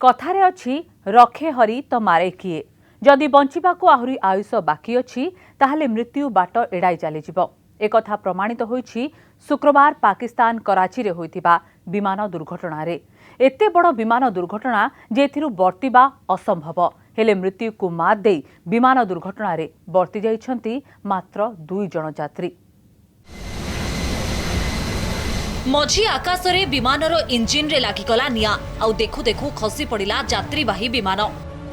कथारे अछि रखे हरि तो मारे किए जदि बंचिबाकू आहुरी आयुष बाकी अछि ताहले मृत्यु बाट एड़ाई चलीजिब। एकथा प्रमाणित होईछि शुक्रवार पाकिस्तान कराची रे होइतिबा विमान दुर्घटना रे। एते बड़ विमान दुर्घटना जेथिरु बर्तिबा असंभव हेले मृत्यु को मात देई विमान दुर्घटना रे बर्ति जाइछंती मात्र 2 जण यात्री। मझी आकाशरे विमानर इंजिन रे लागिगला निया आउ देखु देखु खसी पड़िला यात्रीवाही विमान।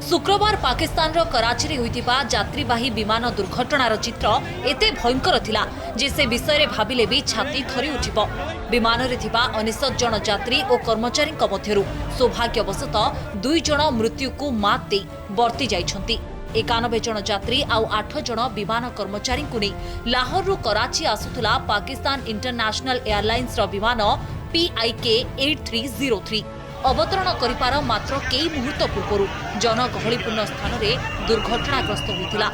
शुक्रवार पाकिस्तान रो कराची रे होइतिबा यात्रीवाही विमान दुर्घटनार चित्र एते भयंकर थिला जे से विषय रे भाबिले भी छाती थरी उठिबो। विमान रे थिबा 19 जण यात्री और कर्मचारी मध्यरु सौभाग्यवशतः 2 जण मृत्यु को मात दे बर्ती जाइछंती। 91 जण यात्री आउ 8 जण विमान कर्मचारी को नहीं लाहौर रु कराची आसुथला पाकिस्तान इंटरनेशनल एयरलाइंस रो विमान PIK 8303 अवतरण करिपार मात्र कई मुहूर्त पूर्व जनगहलीपूर्ण स्थान रे दुर्घटनाग्रस्त होइतिला।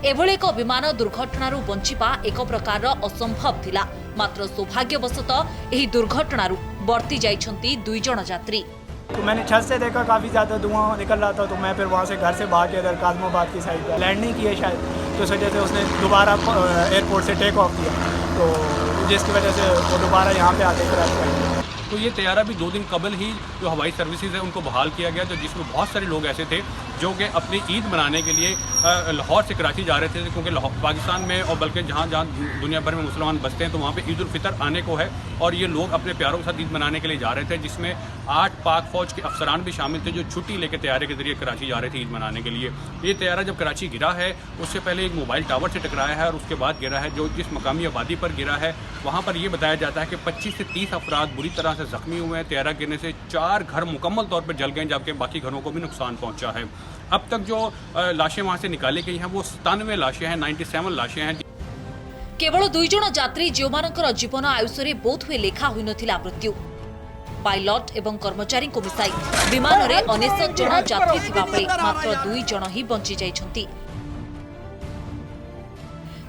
एभले एक विमान दुर्घटनारू बंचिबा एक प्रकार असंभव थिला मात्र सौभाग्यवशतः एही दुर्घटनारू बर्ती जाइछंती 2 जण यात्री। तो मैंने छत से देखा काफ़ी ज़्यादा धुआं निकल रहा था, तो मैं फिर वहाँ से घर से भाग के इधर काजमाबाद की साइड पर लैंड नहीं किया शायद, तो इस वजह से उसने दोबारा एयरपोर्ट से टेक ऑफ किया, तो जिसकी वजह से वो दोबारा यहाँ पे आते क्रैश कर गया। तो ये तैयारा भी 2 दिन कबल ही जो हवाई सर्विसेज है उनको बहाल किया गया, तो जिसमें बहुत सारे लोग ऐसे थे जो कि अपनी ईद मनाने के लिए लाहौर से कराची जा रहे थे, क्योंकि पाकिस्तान में और बल्कि जहाँ जहाँ दुनिया भर में मुसलमान बसते हैं तो वहाँ पे ईद उल फितर आने को है, और ये लोग अपने प्यारों के साथ ईद मनाने के लिए जा रहे थे, जिसमें 8 पाक फौज के अफसरान भी शामिल थे जो छुट्टी लेकर तैयारे के जरिए कराची जा रहे थे ईद मनाने के लिए। ये तैयारा जब कराची गिरा है उससे पहले एक मोबाइल टावर से टकराया है और उसके बाद गिरा है, जो जिस मकामी आबादी पर गिरा है वहाँ पर यह बताया जाता है कि 25 से 30 अफराद बुरी तरह से जख्मी हुए हैं। तैयारा गिरने से 4 घर मुकम्मल तौर पर जल गए, जबकि बाकी घरों को भी नुकसान पहुँचा है। अब तक जो लाशें वहाँ से निकाली गई हैं वो 97 लाशें हैं, 97 लाशें हैं। केवल 2 जण यात्री जो जीवन आयुष रे बोध हुए लेखा हुई नथिला मृत्यु। पायलट एवं कर्मचारी को मिसाई विमान रे 19 जण यात्री थिबा बेले मात्र 2 जण ही बंची जाइछंती।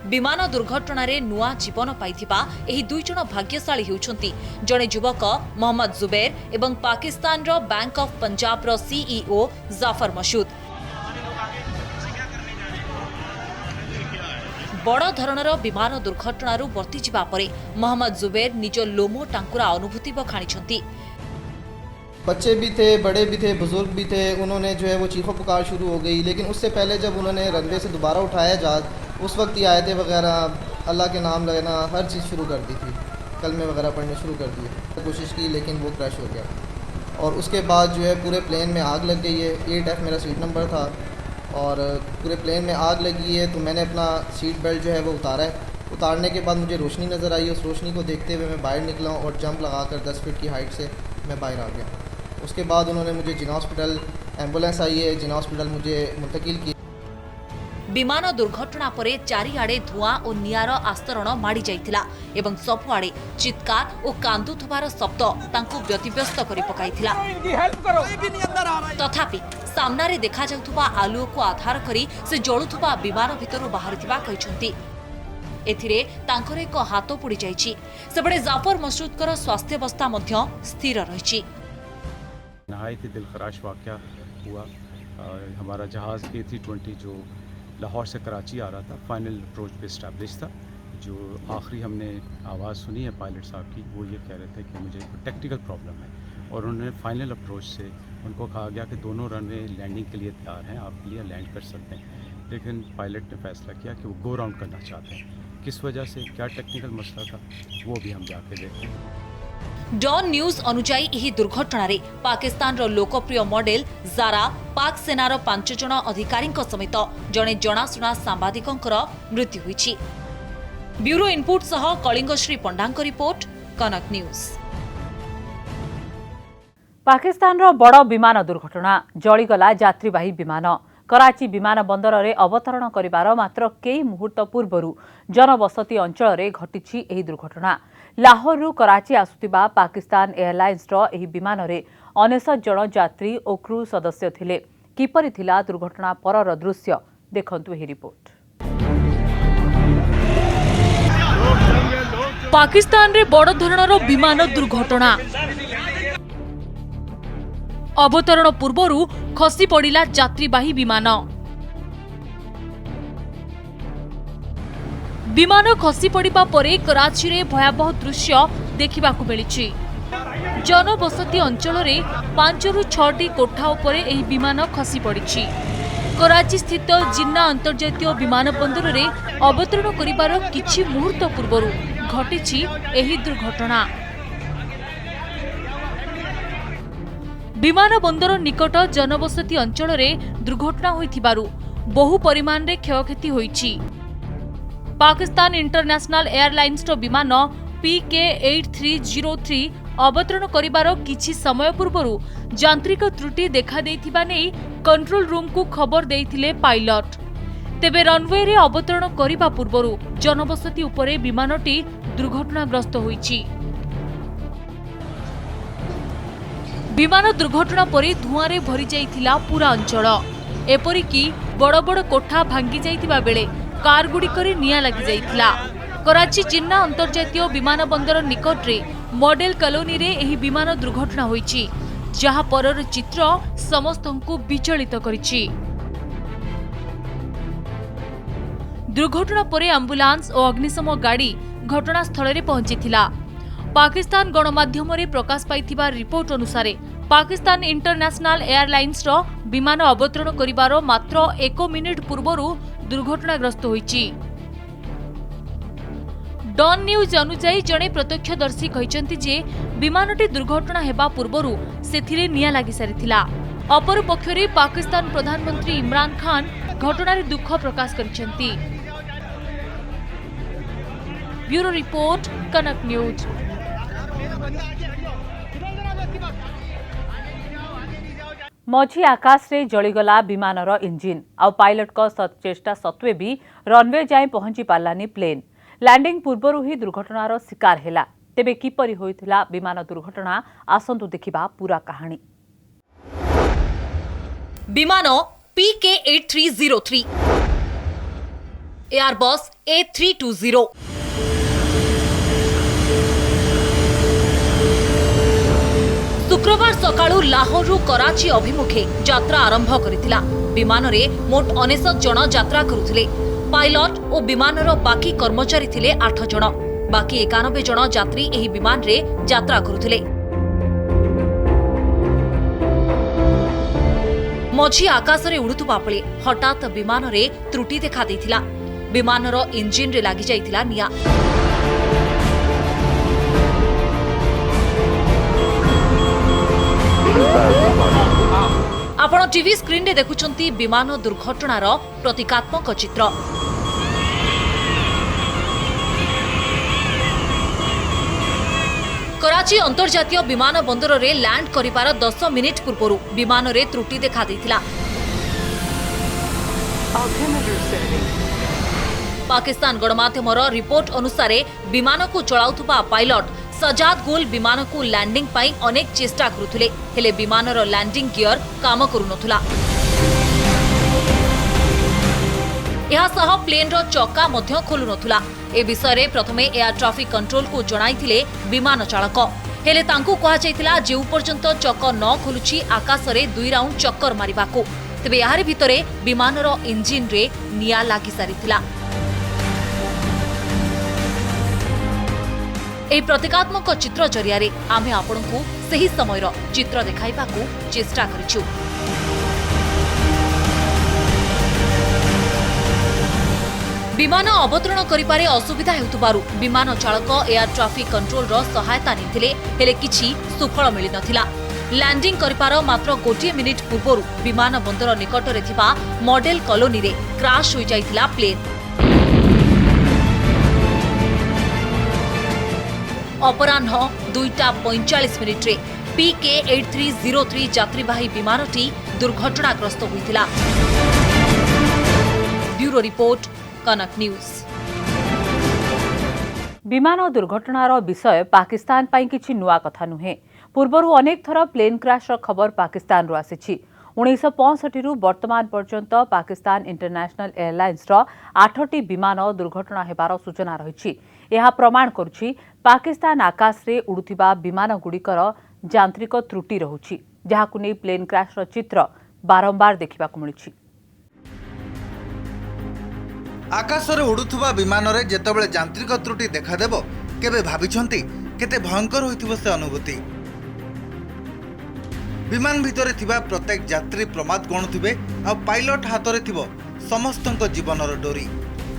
विमान दुर्घटना रे नुआ जीवन पाइथिबा एही 2 जण भाग्यशाली हेउछंती जणे युवक मोहम्मद जुबैर एवं पाकिस्तान रो बैंक ऑफ पंजाब रो CEO जाफर मसूद। बड़ धरणर विमान दुर्घटना बर्ती जिबा परे मोहम्मद जुबैर निज लोमो टांकुरा अनुभूति बखाणी। बच्चे भी थे, बड़े भी थे, बुजुर्ग भी थे, उन्होंने जो है वो चीखों पुकार शुरू हो गई। लेकिन उससे पहले जब उन्होंने रनवे से दोबारा उठाया जहाज, उस वक्त ये आयतें वगैरह अल्लाह के नाम लेना हर चीज़ शुरू कर दी थी, कलमे वगैरह पढ़ने शुरू कर दिए। कोशिश की लेकिन वो क्रैश हो गया, और उसके बाद जो है पूरे प्लेन में आग लग गई है। 8F मेरा सीट नंबर था और पूरे प्लेन में आग लगी है, तो मैंने अपना सीट बेल्ट जो है वो उतारा है। उतारने के बाद मुझे रोशनी नज़र आई, उस रोशनी को देखते हुए मैं बाहर निकला और जंप लगाकर 10 फीट की हाइट से मैं बाहर आ गया। उसके बाद उन्होंने मुझे जिना हॉस्पिटल, एम्बुलेंस आई है, जिना हॉस्पिटल मुझे मुंतकिल किया। विमान दुर्घटना परे चारिआडे धुआं और निआर आस्तरण माड़ी जाइथिला एवं सबुआडे चित्कार और कांदुथबार शब्द तांको व्यतिव्यस्त करि पकाइथिला। तथापि सामना रे देखा जाउथबा आलुओ को आधार करी से जळुथबा विमान भितरु बाहरिथिबा कहिसंती। एथिरे तांकर एक हाथ पोड़ी जाइछि। सेबडे जाफर मसूदकर स्वास्थ्य अवस्था मध्य स्थिर रहिछि। नहायत ही दिलखराश वाक़या हुआ। हमारा जहाज़ A320 जो लाहौर से कराची आ रहा था, फाइनल अप्रोच पे इस्टेब्लिश था। जो आखिरी हमने आवाज़ सुनी है पायलट साहब की, वो ये कह रहे थे कि मुझे टेक्निकल प्रॉब्लम है, और उन्होंने फाइनल अप्रोच से उनको कहा गया कि दोनों रनवे लैंडिंग के लिए तैयार हैं, आप लिए लैंड कर सकते हैं। लेकिन पायलट ने फैसला किया कि वो गो राउंड करना चाहते हैं। किस वजह से, क्या टेक्निकल मसला था, वो भी हम जाके देखते हैं। डॉन न्यूज अनुजाई यही दुर्घटना रे पाकिस्तान रो लोकप्रिय मॉडल जारा, पाक सेनार 5 जण अधिकारी समेत जड़े जनाशुना सांबादिकंकर मृत्यु होईछि। ब्यूरो इनपुट सह कलिंगश्री पंडांक रिपोर्ट, कनक न्यूज। पाकिस्तान रो बड़ विमान दुर्घटना, जळीगला यात्रीवाही विमान। कराची विमान बंदर रे अवतरण करिबार मात्र कई मुहूर्त पूर्व जनबसती अंचल रे घटिछि एही दुर्घटना। लाहौर रु कराची आसुतिबा पाकिस्तान एयरलाइंस रो एही विमान रे 19 जण यात्री और क्रू सदस्य थिले। किपरि थिला दुर्घटना परर दृश्य देखंतु एही रिपोर्ट। पाकिस्तान रे बड़ धरणर विमान दुर्घटना। अवतरण पूर्वरु खसी पड़िला यात्रीवाही विमान। विमान खसी पड़िबा परे कराची रे भयावह दृश्य देखिबाकु मिलिछि। जनबसती अंचल रे 5 रु 6टी कोठा उपरे एही विमान खसी पड़िछि। कराची स्थित जिन्ना अंतर्जातीय विमानबंदर रे अवतरण करिबार किछि मुहूर्त पूर्वरु घटिछि एही दुर्घटना। विमानबंदर निकट जनबसती अंचल रे दुर्घटना होइथिबारु बहु परिमाण रे क्षयक्षति होइछि। पाकिस्तान इंटरनेशनल एयरलाइंस विमान PK8303 अवतरण करिबार किछि समय पूर्वरु यांत्रिक त्रुटि देखा देइथिबा नै कंट्रोल रूम को खबर देइथिले पायलट। तेबे रनवे रे अवतरण करिबा पूर्वरु जनबसती उपरे विमानटी दुर्घटनाग्रस्त होइछि। विमान दुर्घटना परे धुआं रे भरी जाइथिला पूरा अंचल। एपरिकी बड़ बड़ कोठा भांगी जाइथिबा बेले कार गुड़िकरे निया लगी जाइथिला। कराची जिन्ना अंतर्जातीय विमानबंदर निकटरे मॉडल कॉलोनी रे एही विमान दुर्घटना होइछि, जहा परर चित्र समस्तंकु विचलित करिछि। दुर्घटना परे एम्बुलेंस और अग्निशम गाड़ी घटनास्थल रे पहुंचीथिला। पाकिस्तान गणमाध्यम रे प्रकाश पाइथिबा रिपोर्ट अनुसार पाकिस्तान इंटरनेशनल एयरलाइंस रो विमान अवतरण करिबार मात्र 1 मिनिट पूर्वरु दुर्घटनाग्रस्त होइछि। डॉन न्यूज अनुसार जणे प्रत्यक्षदर्शी कहिसंती जे विमानटी दुर्घटना हेबा पूर्वरु सेथिरे निया लागि सारिथिला। अपर पक्षरे पाकिस्तान प्रधानमंत्री इमरान खान घटनारे दुख प्रकाश करिसंती। ब्यूरो रिपोर्ट कनक न्यूज। मझी आकाश रे जळीगला विमानर इंजिन आ पायलट को चेष्टा सत्वे भी रनवे जाए पहुंची पारलानी प्लेन। लैंडिंग पूर्वरु ही दुर्घटनार शिकार हेला। तेबे किपरि होइथिला विमान दुर्घटना आसंतु देखिबा पूरा कहानी। विमान PK8303 एयरबस A320 शुक्रवार सकाळु लाहोरु कराची अभिमुखे यात्रा आरंभ करिथिला। विमान रे मोट 99 जन यात्रा करुथिले। पायलट और विमानर बाकी कर्मचारी थिले 8 जन। बाकी 91 जन यात्री एही विमान रे यात्रा करुथिले। मझी आकाश रे उड़ुथुबा पळे हठात विमान रे त्रुटि देखा देथिला। विमानर इंजिन रे लागि जाइथिला निया। आपण टीवी स्क्रीन रे देखुछंती विमान दुर्घटनार प्रतीकात्मक चित्र। कराची अंतर्जातीय विमान बंदर रे लैंड करिबार 10 मिनिट पूर्वरु विमान रे त्रुटि देखा देथिला। पाकिस्तान गणमाध्यमर रिपोर्ट अनुसार विमान को चलाउथुबा पायलट सजाद गुल विमान को लैंडिंग पाई अनेक चेष्टा करुथिले, हेले विमानर लैंडिंग गियर काम करुनथुला। यहा सह प्लेन रो चक्का मध्य खोलुनथुला। ए विषय रे प्रथमे एयर ट्रैफिक कंट्रोल को जणाइथिले विमान चालक, हेले तांकु कहा जाइथिला जे पर्यंत चक्क न खोलुछि आकाश रे 2 राउंड चक्कर मारिबाको। तेबे यार भितरे विमानर इंजिन रे निया लागि सारिथिला। ए प्रतीकात्मक चित्र जरिया आमे आपनकु सही समयर चित्र देखाइबाकू चेष्टा करिछु। विमान अवतरण करिपारे असुविधा हेउतबारु विमान चालक एयर ट्रैफिक कंट्रोल रो सहायता निथिले, हेले किछि सुफल मिलि नथिला। लैंडिंग करिपार मात्र 1 मिनिट पूर्वरु विमान बंदर निकटरे थिबा मॉडल कॉलोनी रे क्रैश होई जाइथिला प्लेन। अपराह्न 2:45 मिनिट रे PK8303 यात्रीवाही विमानटी दुर्घटनाग्रस्त होइथिला। ब्यूरो रिपोर्ट कनक न्यूज। विमान दुर्घटनार विषय पाकिस्तान पाई किछि नुआ कथा नुहे। पूर्वरु अनेक थर प्लेन क्रैश खबर पाकिस्तान रो आसिछि। 1965 रु वर्तमान पर्यंत पाकिस्तान इंटरनेशनल एयरलाइंस रो 8टी विमान दुर्घटना हेबार सूचना रहिछि। यह प्रमाण करुछि पाकिस्तान आकाश रे उड़ुथिबा विमान गुड़िकर यांत्रिक त्रुटि रहुछि। जहाकु नै प्लेन क्रैश चित्र बारंबार देखा मिलुछि। आकाशरे उड़ुथुवा विमान रे जेतेबेले यांत्रिक त्रुटि देखादेव केबे भाबिछंती केते भयंकर होइथिबो से अनुभूति। विमान भितरे थिबा प्रत्येक यात्री प्रमाद गणुथिबे आ पायलट हातरे थिबो समस्तक जीवनर डोरी।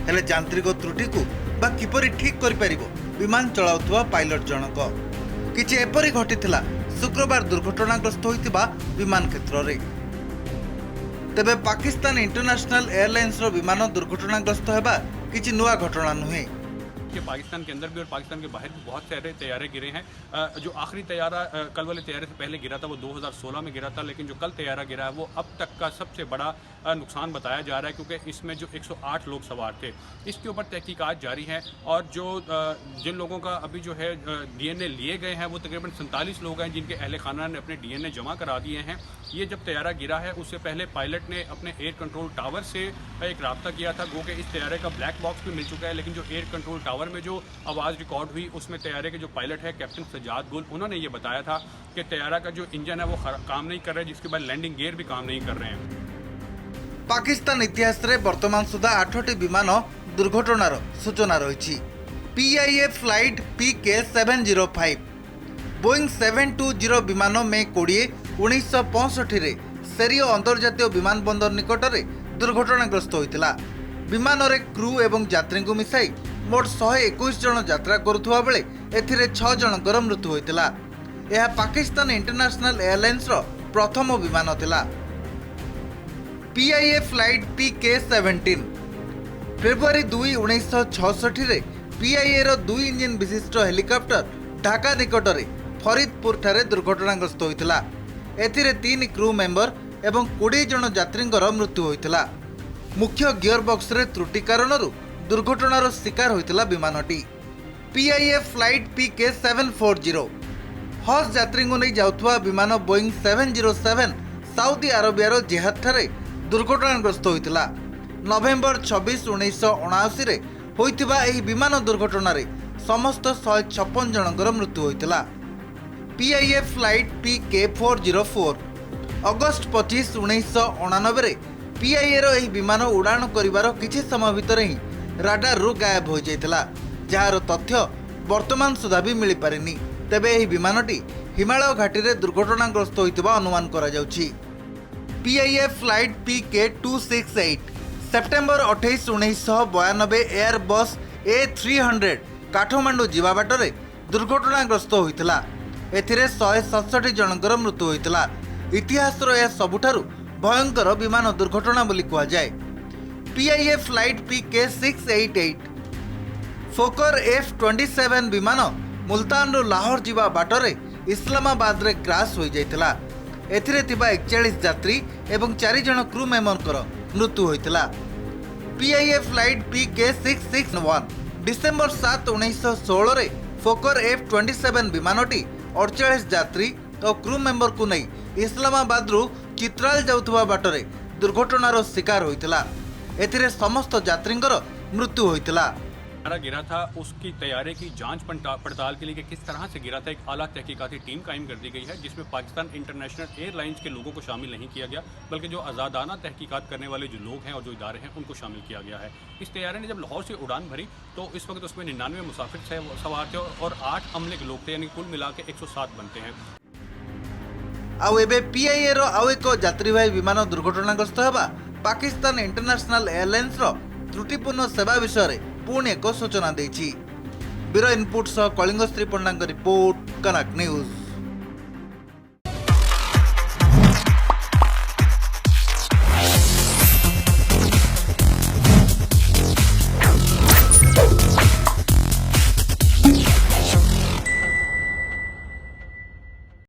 हेले यांत्रिक त्रुटि को बा किपरि ठीक करि परिबो विमान चलाउथुवा पायलट जनक। किछि एपरि घटिथिला शुक्रवार दुर्घटनाग्रस्त होइतिबा विमान क्षेत्र रे। तेबे पाकिस्तान इंटरनेशनल एयरलाइंस रो विमान दुर्घटनाग्रस्त हेबा किछि नुआ घटना नुहे। कि पाकिस्तान के अंदर भी और पाकिस्तान के बाहर भी बहुत सारे तैयारे गिरे हैं। जो आखिरी तैयारा कल वाले तैयारे से पहले गिरा था वो 2016 में गिरा था, लेकिन जो कल तैयारा गिरा है वो अब तक का सबसे बड़ा नुकसान बताया जा रहा है, क्योंकि इसमें जो 108 लोग सवार थे। इसके ऊपर तहकीकात जारी हैं और जो जिन लोगों का अभी जो है DNA लिए गए हैं वो तकरीबन 47 लोग हैं जिनके अहले खाना ने अपने DNA जमा करा दिए हैं। ये जब तैयारा गिरा है उससे पहले पायलट ने अपने एयर कंट्रोल टावर से एक रब्ता किया था। गो के इस तैयारे का ब्लैक बॉक्स भी मिल चुका है, लेकिन जो एयर कंट्रोल टावर में जो आवाज़ रिकॉर्ड हुई उसमें तैयारे के जो पायलट है कैप्टन सजाद गुल, उन्होंने ये बताया था कि तैयारा का जो इंजन है वो काम नहीं कर रहा है, जिसके बाद लैंडिंग गियर भी काम नहीं कर रहे हैं। पाकिस्तान इतिहास रे वर्तमान सुधा 8टी विमान दुर्घटनार सूचना रही। PIA फ्लाइट PK705, बोइंग 720 विमान मे 20 1965 रे सेरियो अंतर्जातीय विमानबंदर निकट में दुर्घटनाग्रस्त होता। विमान रे क्रू एवं यात्री को मिसाई मोट 121 जन यात्रा करुवा बेले एथिरे 6 जनकर मृत्यु होता। यह पाकिस्तान इंटरनेशनल एयरलाइंस रो प्रथम विमान थिला। PIA फ्लाइट PK17 फेब्रुआरी 2 1966 रे PIA रो 2 इंजिन विशिष्ट हेलिकॉप्टर ढाका निकट में फरीदपुर ठारे दुर्घटनाग्रस्त होता। एथिरे 3 क्रू मेंबर एवं 20 जन यात्रींकर मृत्यु होता। मुख्य गियर बॉक्स रे त्रुटि कारणरू दुर्घटनार शिकार होता विमानटी। PIA फ्लाइट PK740 हज यात्री को नहीं जाउथुवा विमान बोइंग 707 साउदी अरेबियार जिहाद ठारे दुर्घटनाग्रस्त होता। नवेम्बर 26 1979 रे होइतिबा एही विमान दुर्घटना रे समस्त 156 जनकर मृत्यु होता। PIA फ्लाइट PK404 अगस्ट 25 1989 रे PIA रो एही विमान उड़ान करिवार किछि समय भितर ही राडार रु गायब हो जाइतला, जार तथ्य वर्तमान सुधा भी मिली पारिनी। तेबे एही विमानटी हिमालय घाटी रे दुर्घटनाग्रस्त होइतिबा अनुमान करा जाउछि। PIA flight PK268 September 28 1992 air बस A300 काठमांडू जीवा बाटरे दुर्घटनाग्रस्त होइतला। एथिरे 167 जनकर मृत्यु होइतला। इतिहास रो यह सबुठारु भयंकर विमान दुर्घटना बोली कहा जाए। PIA फ्लाइट PK688 फोकर F-27 विमान मुल्तान रो लाहौर जीवा बाटरे इस्लामाबाद रे क्रैश हो जाइतला। एथिरे थिबा 41 यात्री एवं 4 जन क्रू मेंबरकर मृत्यु होइतला। PIA फ्लाइट PK661 डिसेंबर 7 1916 रे फोकर F-27 विमानटी 48 यात्री और क्रू मेंबर को नहीं इस्लामाबाद रु चित्राल जाउथुवा बाटरे दुर्घटनार शिकार होइतला। एथिरे समस्त यात्रींकर मृत्यु होइतला। गिरा था उसकी तैयारे की जांच पड़ताल के लिए कि किस तरह से गिरा था एक आला तहकीकाती टीम कायम कर दी गई है, जिसमें पाकिस्तान इंटरनेशनल एयरलाइंस के लोगों को शामिल नहीं किया गया, बल्कि जो आज़ादाना तहकीकात करने वाले जो लोग हैं और जो इदारे हैं उनको शामिल किया गया है। इस तैयारे ने जब लाहौर से उड़ान भरी तो इस वक्त उसमें 99 मुसाफिर सवार थे और 8 अमले के लोग थे, यानी कुल मिला के 107 बनते हैं। आउ एबे PIA रो आउ एक यात्रीवाही विमान दुर्घटनाग्रस्त हेबा पाकिस्तान इंटरनेशनल एयरलाइंस रो त्रुटिपूर्ण सेवा विषय पुणी एक सूचना देछि। ब्यूरो इनपुट सह कलिंग श्री पंडा रिपोर्ट, कनक न्यूज।